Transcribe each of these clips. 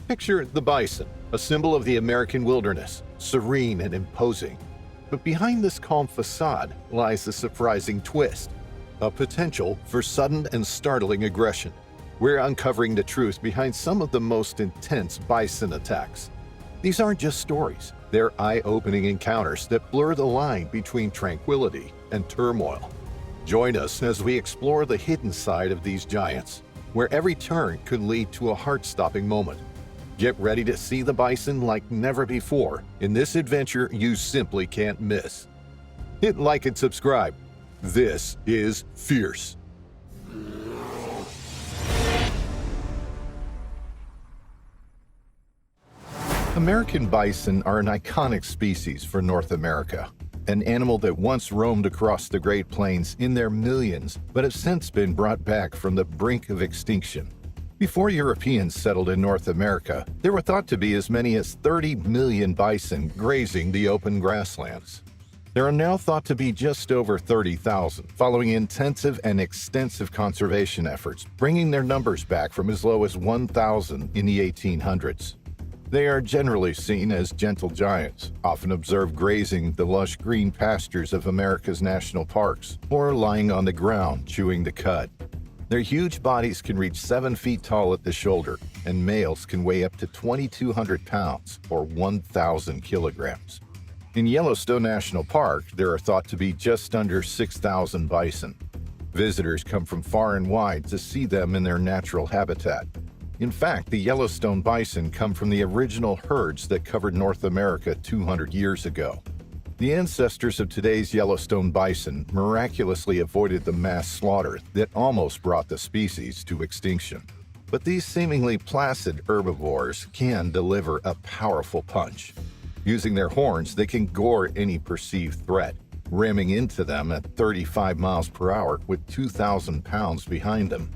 Picture the bison, a symbol of the American wilderness, serene and imposing. But behind this calm facade lies a surprising twist, a potential for sudden and startling aggression. We're uncovering the truth behind some of the most intense bison attacks. These aren't just stories, they're eye-opening encounters that blur the line between tranquility and turmoil. Join us as we explore the hidden side of these giants, where every turn could lead to a heart-stopping moment. Get ready to see the bison like never before in this adventure you simply can't miss. Hit like and subscribe. This is Fierce. American bison are an iconic species for North America, an animal that once roamed across the Great Plains in their millions but have since been brought back from the brink of extinction. Before Europeans settled in North America, there were thought to be as many as 30 million bison grazing the open grasslands. There are now thought to be just over 30,000, following intensive and extensive conservation efforts, bringing their numbers back from as low as 1,000 in the 1800s. They are generally seen as gentle giants, often observed grazing the lush green pastures of America's national parks, or lying on the ground chewing the cud. Their huge bodies can reach 7 feet tall at the shoulder, and males can weigh up to 2,200 pounds, or 1,000 kilograms. In Yellowstone National Park, there are thought to be just under 6,000 bison. Visitors come from far and wide to see them in their natural habitat. In fact, the Yellowstone bison come from the original herds that covered North America 200 years ago. The ancestors of today's Yellowstone bison miraculously avoided the mass slaughter that almost brought the species to extinction. But these seemingly placid herbivores can deliver a powerful punch. Using their horns, they can gore any perceived threat, ramming into them at 35 miles per hour with 2,000 pounds behind them.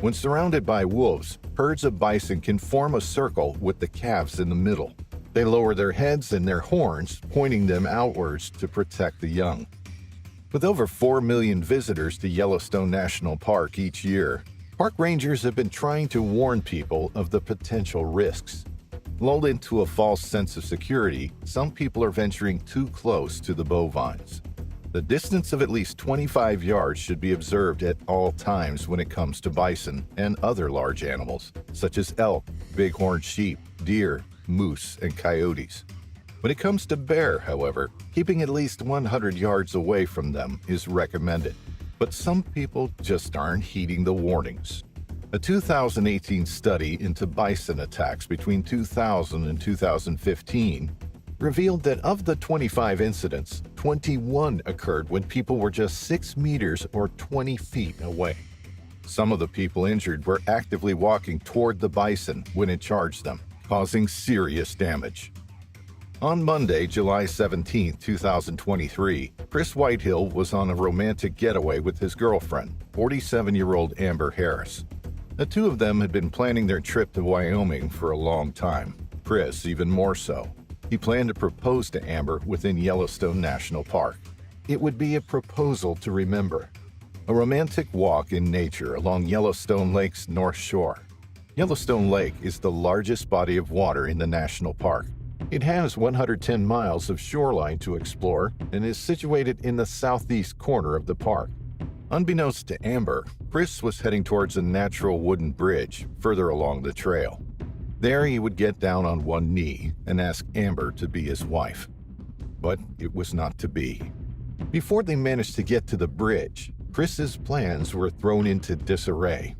When surrounded by wolves, herds of bison can form a circle with the calves in the middle. They lower their heads and their horns, pointing them outwards to protect the young. With over 4 million visitors to Yellowstone National Park each year, park rangers have been trying to warn people of the potential risks. Lulled into a false sense of security, some people are venturing too close to the bovines. The distance of at least 25 yards should be observed at all times when it comes to bison and other large animals, such as elk, bighorn sheep, deer, moose, and coyotes. When it comes to bear, however, keeping at least 100 yards away from them is recommended. But some people just aren't heeding the warnings. A 2018 study into bison attacks between 2000 and 2015 revealed that of the 25 incidents, 21 occurred when people were just 6 meters or 20 feet away. Some of the people injured were actively walking toward the bison when it charged them, causing serious damage. On Monday, July 17, 2023, Chris Whitehill was on a romantic getaway with his girlfriend, 47-year-old Amber Harris. The two of them had been planning their trip to Wyoming for a long time, Chris even more so. He planned to propose to Amber within Yellowstone National Park. It would be a proposal to remember. A romantic walk in nature along Yellowstone Lake's north shore. Yellowstone Lake is the largest body of water in the national park. It has 110 miles of shoreline to explore and is situated in the southeast corner of the park. Unbeknownst to Amber, Chris was heading towards a natural wooden bridge further along the trail. There he would get down on one knee and ask Amber to be his wife. But it was not to be. Before they managed to get to the bridge, Chris's plans were thrown into disarray.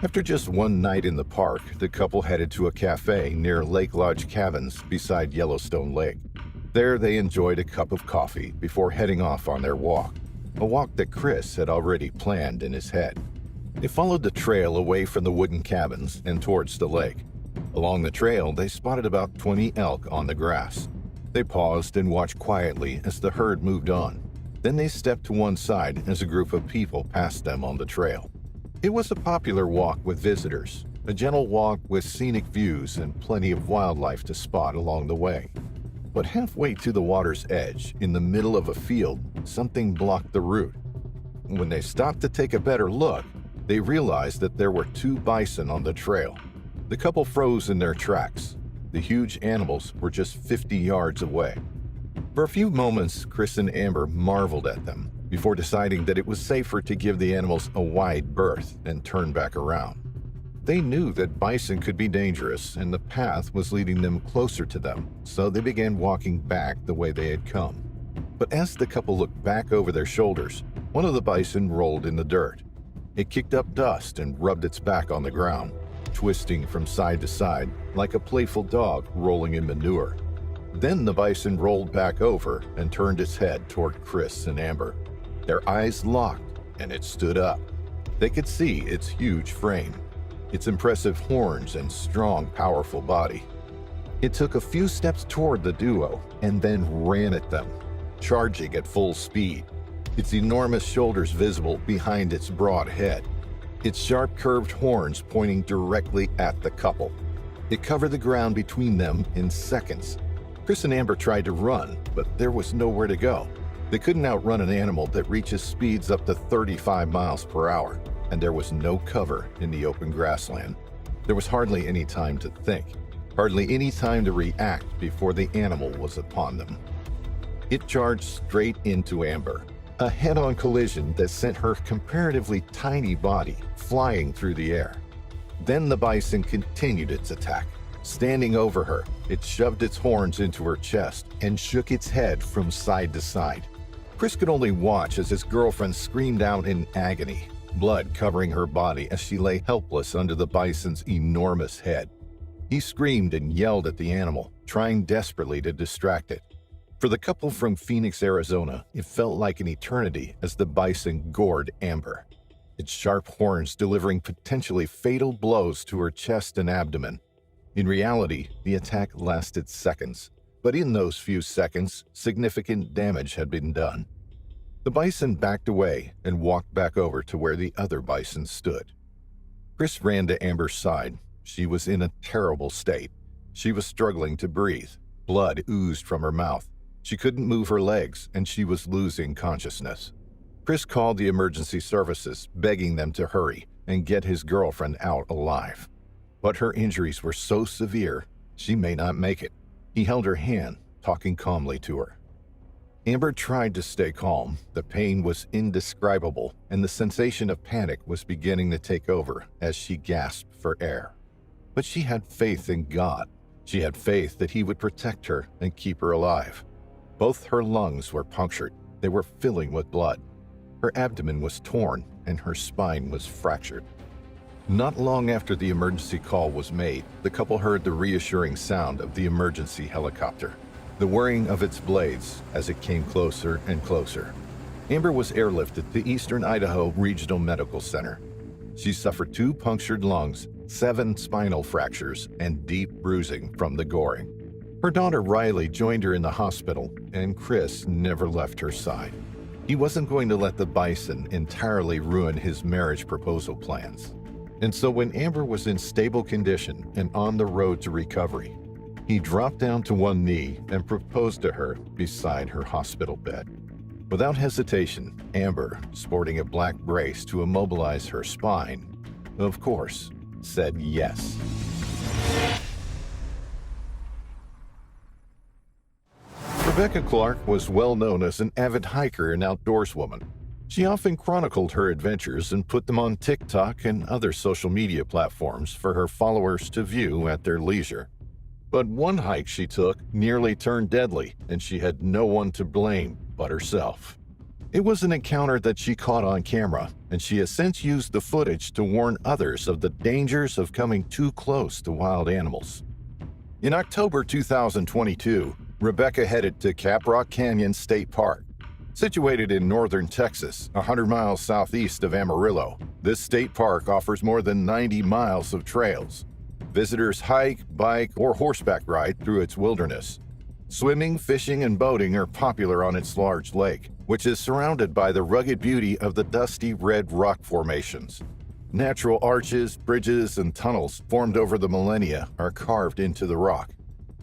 After just one night in the park, the couple headed to a cafe near Lake Lodge Cabins beside Yellowstone Lake. There they enjoyed a cup of coffee before heading off on their walk, a walk that Chris had already planned in his head. They followed the trail away from the wooden cabins and towards the lake. Along the trail, they spotted about 20 elk on the grass. They paused and watched quietly as the herd moved on. Then they stepped to one side as a group of people passed them on the trail. It was a popular walk with visitors, a gentle walk with scenic views and plenty of wildlife to spot along the way. But halfway to the water's edge, in the middle of a field, something blocked the route. When they stopped to take a better look, they realized that there were 2 bison on the trail. The couple froze in their tracks. The huge animals were just 50 yards away. For a few moments, Chris and Amber marveled at them before deciding that it was safer to give the animals a wide berth and turn back around. They knew that bison could be dangerous and the path was leading them closer to them, so they began walking back the way they had come. But as the couple looked back over their shoulders, one of the bison rolled in the dirt. It kicked up dust and rubbed its back on the ground, twisting from side to side like a playful dog rolling in manure. Then the bison rolled back over and turned its head toward Chris and Amber. Their eyes locked and it stood up. They could see its huge frame, its impressive horns and strong, powerful body. It took a few steps toward the duo and then ran at them, charging at full speed, its enormous shoulders visible behind its broad head, its sharp curved horns pointing directly at the couple. It covered the ground between them in seconds. Chris and Amber tried to run, but there was nowhere to go. They couldn't outrun an animal that reaches speeds up to 35 miles per hour, and there was no cover in the open grassland. There was hardly any time to think, hardly any time to react before the animal was upon them. It charged straight into Amber, a head-on collision that sent her comparatively tiny body flying through the air. Then the bison continued its attack. Standing over her, it shoved its horns into her chest and shook its head from side to side. Chris could only watch as his girlfriend screamed out in agony, blood covering her body as she lay helpless under the bison's enormous head. He screamed and yelled at the animal, trying desperately to distract it. For the couple from Phoenix, Arizona, it felt like an eternity as the bison gored Amber, its sharp horns delivering potentially fatal blows to her chest and abdomen. In reality, the attack lasted seconds, but in those few seconds, significant damage had been done. The bison backed away and walked back over to where the other bison stood. Chris ran to Amber's side. She was in a terrible state. She was struggling to breathe. Blood oozed from her mouth. She couldn't move her legs, and she was losing consciousness. Chris called the emergency services, begging them to hurry and get his girlfriend out alive. But her injuries were so severe, she may not make it. He held her hand, talking calmly to her. Amber tried to stay calm. The pain was indescribable, and the sensation of panic was beginning to take over as she gasped for air. But she had faith in God. She had faith that He would protect her and keep her alive. Both her lungs were punctured. They were filling with blood. Her abdomen was torn, and her spine was fractured. Not long after the emergency call was made, the couple heard the reassuring sound of the emergency helicopter, the whirring of its blades as it came closer and closer. Amber was airlifted to Eastern Idaho Regional Medical Center. She suffered 2 punctured lungs, 7 spinal fractures, and deep bruising from the goring. Her daughter Riley joined her in the hospital, and Chris never left her side. He wasn't going to let the bison entirely ruin his marriage proposal plans. And so when Amber was in stable condition and on the road to recovery, he dropped down to one knee and proposed to her beside her hospital bed. Without hesitation, Amber, sporting a black brace to immobilize her spine, of course, said yes. Rebecca Clark was well known as an avid hiker and outdoorswoman. She often chronicled her adventures and put them on TikTok and other social media platforms for her followers to view at their leisure. But one hike she took nearly turned deadly, and she had no one to blame but herself. It was an encounter that she caught on camera, and she has since used the footage to warn others of the dangers of coming too close to wild animals. In October 2022, Rebecca headed to Caprock Canyon State Park. Situated in northern Texas, 100 miles southeast of Amarillo, this state park offers more than 90 miles of trails. Visitors hike, bike, or horseback ride through its wilderness. Swimming, fishing, and boating are popular on its large lake, which is surrounded by the rugged beauty of the dusty red rock formations. Natural arches, bridges, and tunnels formed over the millennia are carved into the rock.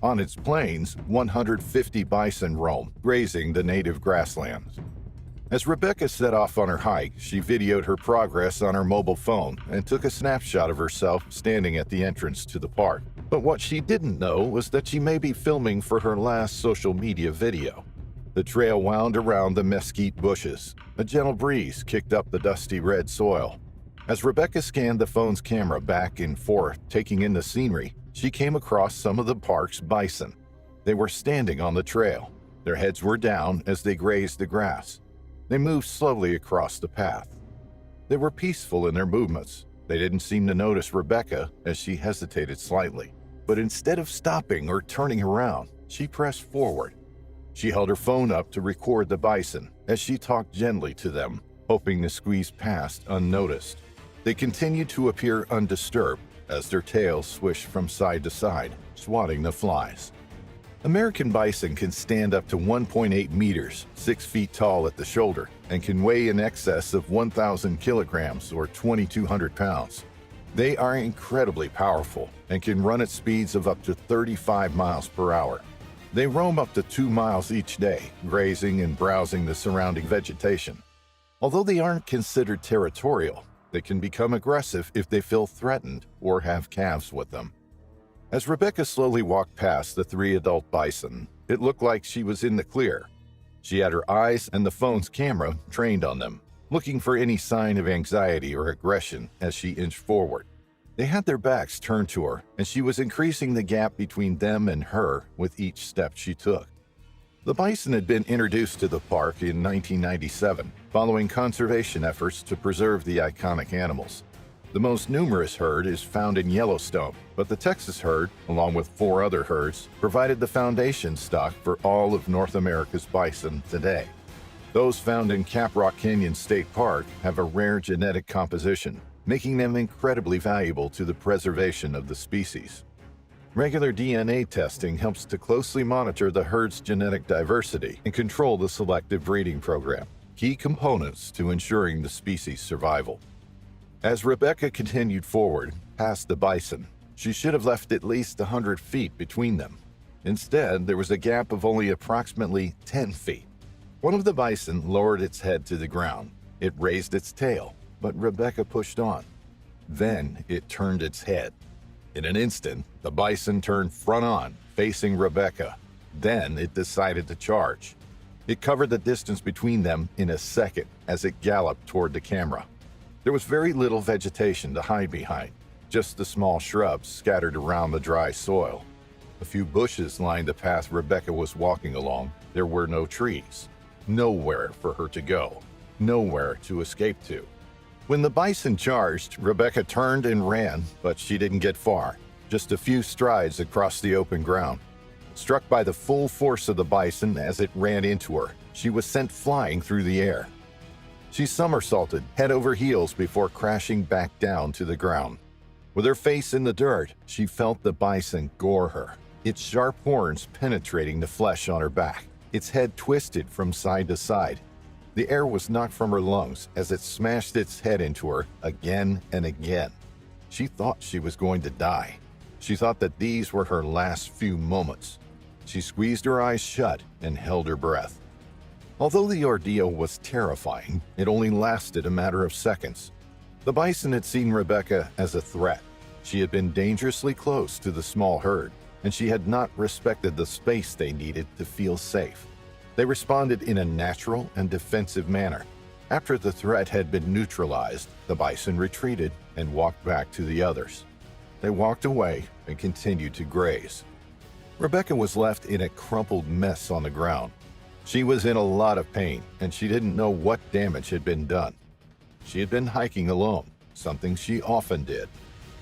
On its plains, 150 bison roam, grazing the native grasslands. As Rebecca set off on her hike, she videoed her progress on her mobile phone and took a snapshot of herself standing at the entrance to the park. But what she didn't know was that she may be filming for her last social media video. The trail wound around the mesquite bushes. A gentle breeze kicked up the dusty red soil. As Rebecca scanned the phone's camera back and forth, taking in the scenery, she came across some of the park's bison. They were standing on the trail. Their heads were down as they grazed the grass. They moved slowly across the path. They were peaceful in their movements. They didn't seem to notice Rebecca as she hesitated slightly. But instead of stopping or turning around, she pressed forward. She held her phone up to record the bison as she talked gently to them, hoping to squeeze past unnoticed. They continued to appear undisturbed as their tails swished from side to side, swatting the flies. American bison can stand up to 1.8 meters, 6 feet tall at the shoulder, and can weigh in excess of 1,000 kilograms or 2,200 pounds. They are incredibly powerful and can run at speeds of up to 35 miles per hour. They roam up to 2 miles each day, grazing and browsing the surrounding vegetation. Although they aren't considered territorial, they can become aggressive if they feel threatened or have calves with them. As Rebecca slowly walked past the 3 adult bison, it looked like she was in the clear. She had her eyes and the phone's camera trained on them, looking for any sign of anxiety or aggression as she inched forward. They had their backs turned to her, and she was increasing the gap between them and her with each step she took. The bison had been introduced to the park in 1997, following conservation efforts to preserve the iconic animals. The most numerous herd is found in Yellowstone, but the Texas herd, along with 4 other herds, provided the foundation stock for all of North America's bison today. Those found in Caprock Canyon State Park have a rare genetic composition, making them incredibly valuable to the preservation of the species. Regular DNA testing helps to closely monitor the herd's genetic diversity and control the selective breeding program, key components to ensuring the species' survival. As Rebecca continued forward, past the bison, she should have left at least 100 feet between them. Instead, there was a gap of only approximately 10 feet. One of the bison lowered its head to the ground. It raised its tail, but Rebecca pushed on. Then it turned its head. In an instant, the bison turned front on, facing Rebecca. Then it decided to charge. It covered the distance between them in a second as it galloped toward the camera. There was very little vegetation to hide behind, just the small shrubs scattered around the dry soil. A few bushes lined the path Rebecca was walking along. There were no trees. Nowhere for her to go. Nowhere to escape to. When the bison charged, Rebecca turned and ran, but she didn't get far, just a few strides across the open ground. Struck by the full force of the bison as it ran into her, she was sent flying through the air. She somersaulted head over heels before crashing back down to the ground. With her face in the dirt, she felt the bison gore her, its sharp horns penetrating the flesh on her back, its head twisted from side to side. The air was knocked from her lungs as it smashed its head into her again and again. She thought she was going to die. She thought that these were her last few moments. She squeezed her eyes shut and held her breath. Although the ordeal was terrifying, it only lasted a matter of seconds. The bison had seen Rebecca as a threat. She had been dangerously close to the small herd, and she had not respected the space they needed to feel safe. They responded in a natural and defensive manner. After the threat had been neutralized, the bison retreated and walked back to the others. They walked away and continued to graze. Rebecca was left in a crumpled mess on the ground. She was in a lot of pain, and she didn't know what damage had been done. She had been hiking alone, something she often did.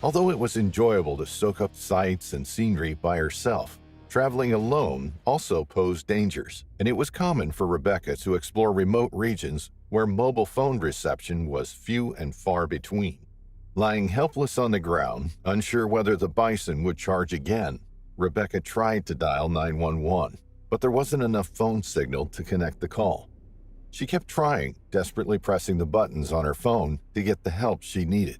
Although it was enjoyable to soak up sights and scenery by herself, traveling alone also posed dangers, and it was common for Rebecca to explore remote regions where mobile phone reception was few and far between. Lying helpless on the ground, unsure whether the bison would charge again, Rebecca tried to dial 911. But there wasn't enough phone signal to connect the call. She kept trying, desperately pressing the buttons on her phone to get the help she needed.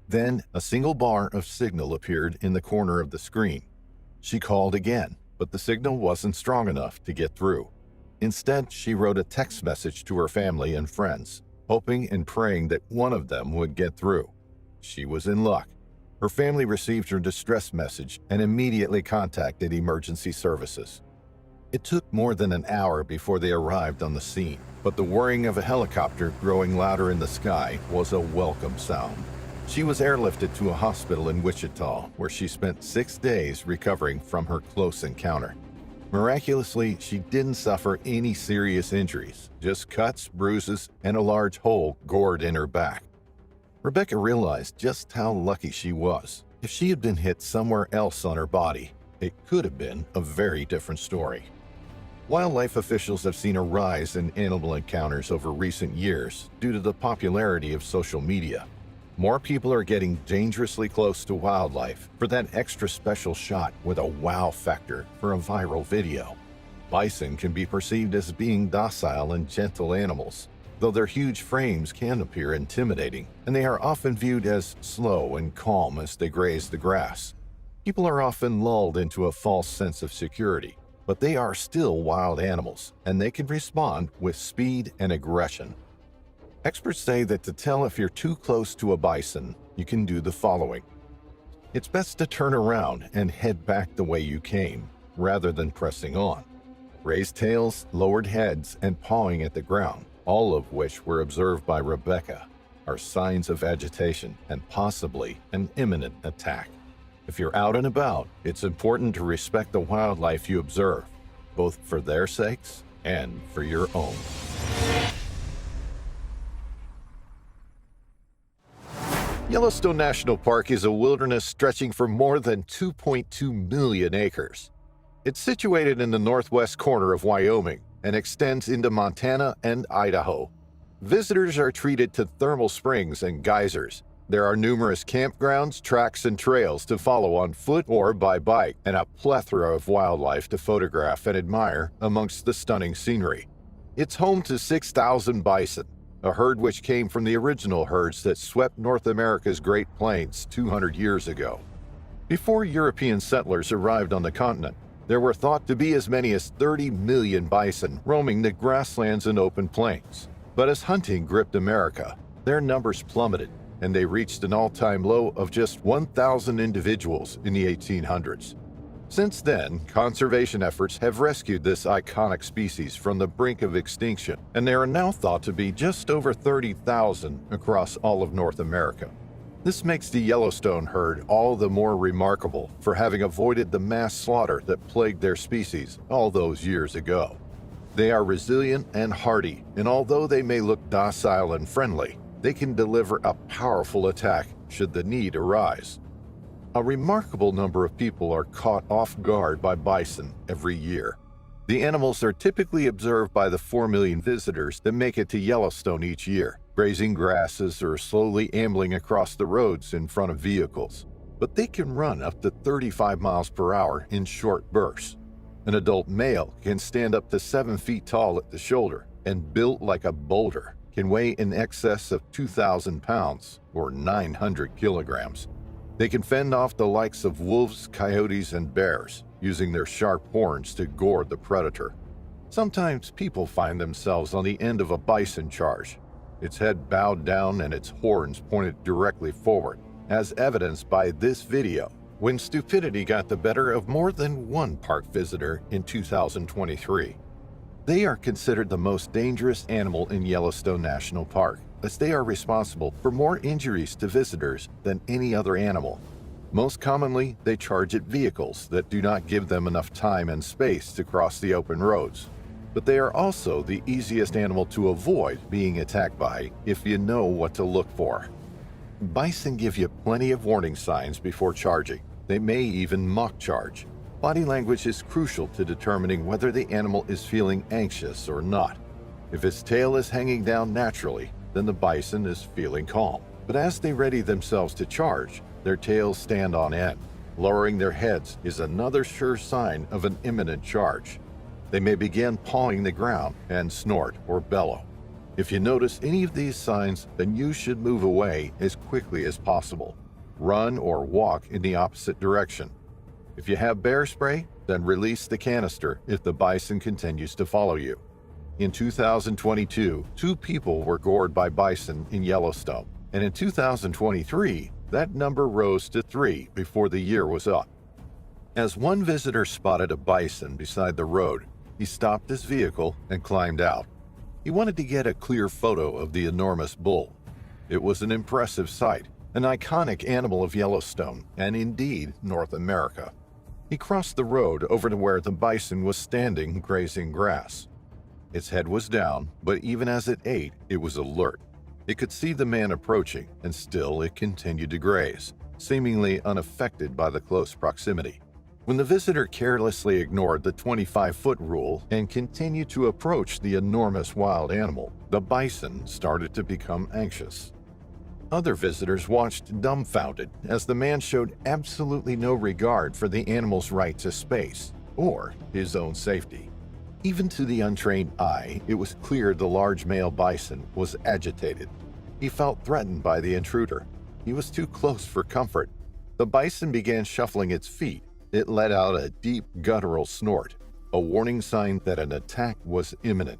Then a single bar of signal appeared in the corner of the screen. She called again, but the signal wasn't strong enough to get through. Instead, she wrote a text message to her family and friends, hoping and praying that one of them would get through. She was in luck. Her family received her distress message and immediately contacted emergency services. It took more than an hour before they arrived on the scene, but the whirring of a helicopter growing louder in the sky was a welcome sound. She was airlifted to a hospital in Wichita, where she spent 6 days recovering from her close encounter. Miraculously, she didn't suffer any serious injuries, just cuts, bruises, and a large hole gored in her back. Rebecca realized just how lucky she was. If she had been hit somewhere else on her body, it could have been a very different story. Wildlife officials have seen a rise in animal encounters over recent years due to the popularity of social media. More people are getting dangerously close to wildlife for that extra special shot with a wow factor for a viral video. Bison can be perceived as being docile and gentle animals, though their huge frames can appear intimidating, and they are often viewed as slow and calm as they graze the grass. People are often lulled into a false sense of security, but they are still wild animals, and they can respond with speed and aggression. Experts say that to tell if you're too close to a bison, you can do the following. It's best to turn around and head back the way you came, rather than pressing on. Raised tails, lowered heads, and pawing at the ground, all of which were observed by Rebecca, are signs of agitation and possibly an imminent attack. If you're out and about, it's important to respect the wildlife you observe, both for their sakes and for your own. Yellowstone National Park is a wilderness stretching for more than 2.2 million acres. It's situated in the northwest corner of Wyoming and extends into Montana and Idaho. Visitors are treated to thermal springs and geysers. There are numerous campgrounds, tracks, and trails to follow on foot or by bike, and a plethora of wildlife to photograph and admire amongst the stunning scenery. It's home to 6,000 bison, a herd which came from the original herds that swept North America's Great Plains 200 years ago. Before European settlers arrived on the continent, there were thought to be as many as 30 million bison roaming the grasslands and open plains. But as hunting gripped America, their numbers plummeted, and they reached an all-time low of just 1,000 individuals in the 1800s. Since then, conservation efforts have rescued this iconic species from the brink of extinction, and there are now thought to be just over 30,000 across all of North America. This makes the Yellowstone herd all the more remarkable for having avoided the mass slaughter that plagued their species all those years ago. They are resilient and hardy, and although they may look docile and friendly, they can deliver a powerful attack should the need arise. A remarkable number of people are caught off guard by bison every year. The animals are typically observed by the 4 million visitors that make it to Yellowstone each year, grazing grasses or slowly ambling across the roads in front of vehicles. But they can run up to 35 miles per hour in short bursts. An adult male can stand up to 7 feet tall at the shoulder and built like a boulder, can weigh in excess of 2,000 pounds or 900 kilograms. They can fend off the likes of wolves, coyotes, and bears, using their sharp horns to gore the predator. Sometimes people find themselves on the end of a bison charge, its head bowed down and its horns pointed directly forward, as evidenced by this video, when stupidity got the better of more than one park visitor in 2023. They are considered the most dangerous animal in Yellowstone National Park, as they are responsible for more injuries to visitors than any other animal. Most commonly, they charge at vehicles that do not give them enough time and space to cross the open roads. But they are also the easiest animal to avoid being attacked by if you know what to look for. Bison give you plenty of warning signs before charging. They may even mock charge. Body language is crucial to determining whether the animal is feeling anxious or not. If its tail is hanging down naturally, then the bison is feeling calm. But as they ready themselves to charge, their tails stand on end. Lowering their heads is another sure sign of an imminent charge. They may begin pawing the ground and snort or bellow. If you notice any of these signs, then you should move away as quickly as possible. Run or walk in the opposite direction. If you have bear spray, then release the canister if the bison continues to follow you. In 2022, 2 people were gored by bison in Yellowstone, and in 2023, that number rose to 3 before the year was up. As one visitor spotted a bison beside the road, he stopped his vehicle and climbed out. He wanted to get a clear photo of the enormous bull. It was an impressive sight, an iconic animal of Yellowstone, and indeed North America. He crossed the road over to where the bison was standing grazing grass. Its head was down, but even as it ate, it was alert. It could see the man approaching, and still it continued to graze, seemingly unaffected by the close proximity. When the visitor carelessly ignored the 25-foot rule and continued to approach the enormous wild animal, the bison started to become anxious. Other visitors watched dumbfounded as the man showed absolutely no regard for the animal's right to space or his own safety. Even to the untrained eye, it was clear the large male bison was agitated. He felt threatened by the intruder. He was too close for comfort. The bison began shuffling its feet. It let out a deep guttural snort, a warning sign that an attack was imminent.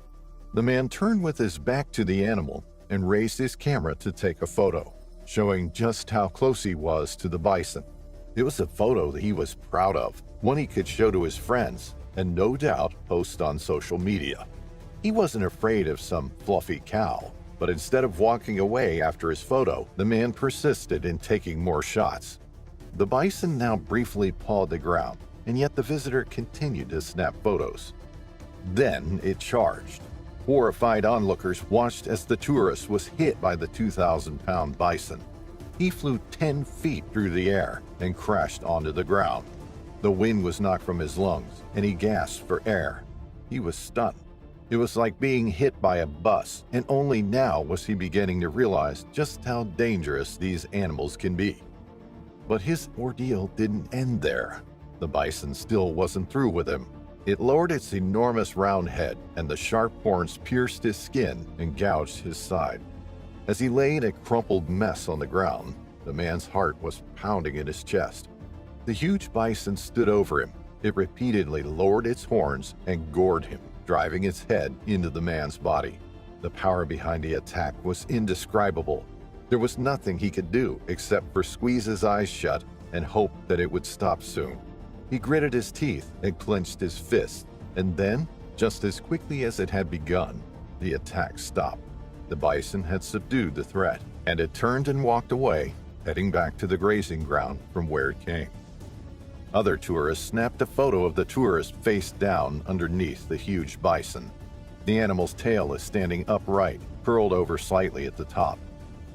The man turned with his back to the animal and raised his camera to take a photo, showing just how close he was to the bison. It was a photo that he was proud of, one he could show to his friends, and no doubt post on social media. He wasn't afraid of some fluffy cow, but instead of walking away after his photo, the man persisted in taking more shots. The bison now briefly pawed the ground, and yet the visitor continued to snap photos. Then it charged. Horrified onlookers watched as the tourist was hit by the 2,000-pound bison. He flew 10 feet through the air and crashed onto the ground. The wind was knocked from his lungs, and he gasped for air. He was stunned. It was like being hit by a bus, and only now was he beginning to realize just how dangerous these animals can be. But his ordeal didn't end there. The bison still wasn't through with him. It lowered its enormous round head, and the sharp horns pierced his skin and gouged his side. As he lay in a crumpled mess on the ground, the man's heart was pounding in his chest. The huge bison stood over him. It repeatedly lowered its horns and gored him, driving its head into the man's body. The power behind the attack was indescribable. There was nothing he could do except for squeeze his eyes shut and hope that it would stop soon. He gritted his teeth and clenched his fists, and then, just as quickly as it had begun, the attack stopped. The bison had subdued the threat, and it turned and walked away, heading back to the grazing ground from where it came. Other tourists snapped a photo of the tourist face down underneath the huge bison. The animal's tail is standing upright, curled over slightly at the top.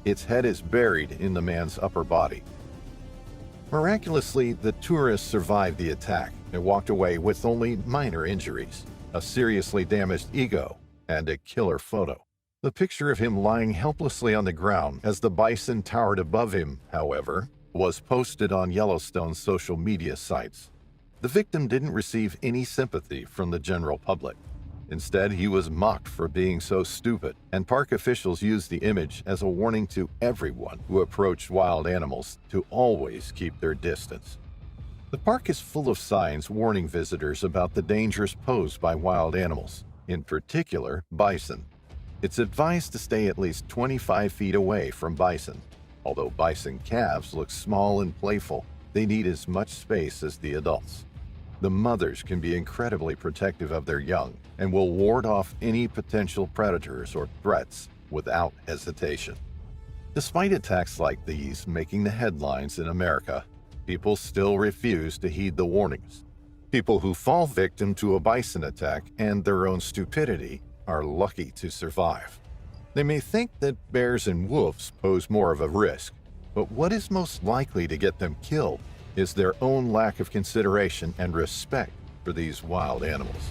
Its head is buried in the man's upper body. Miraculously, the tourist survived the attack and walked away with only minor injuries, a seriously damaged ego, and a killer photo. The picture of him lying helplessly on the ground as the bison towered above him, however, was posted on Yellowstone's social media sites. The victim didn't receive any sympathy from the general public. Instead, he was mocked for being so stupid, and park officials used the image as a warning to everyone who approached wild animals to always keep their distance. The park is full of signs warning visitors about the dangers posed by wild animals, in particular bison. It's advised to stay at least 25 feet away from bison. Although bison calves look small and playful, they need as much space as the adults. The mothers can be incredibly protective of their young and will ward off any potential predators or threats without hesitation. Despite attacks like these making the headlines in America, people still refuse to heed the warnings. People who fall victim to a bison attack and their own stupidity are lucky to survive. They may think that bears and wolves pose more of a risk, but what is most likely to get them killed is their own lack of consideration and respect for these wild animals.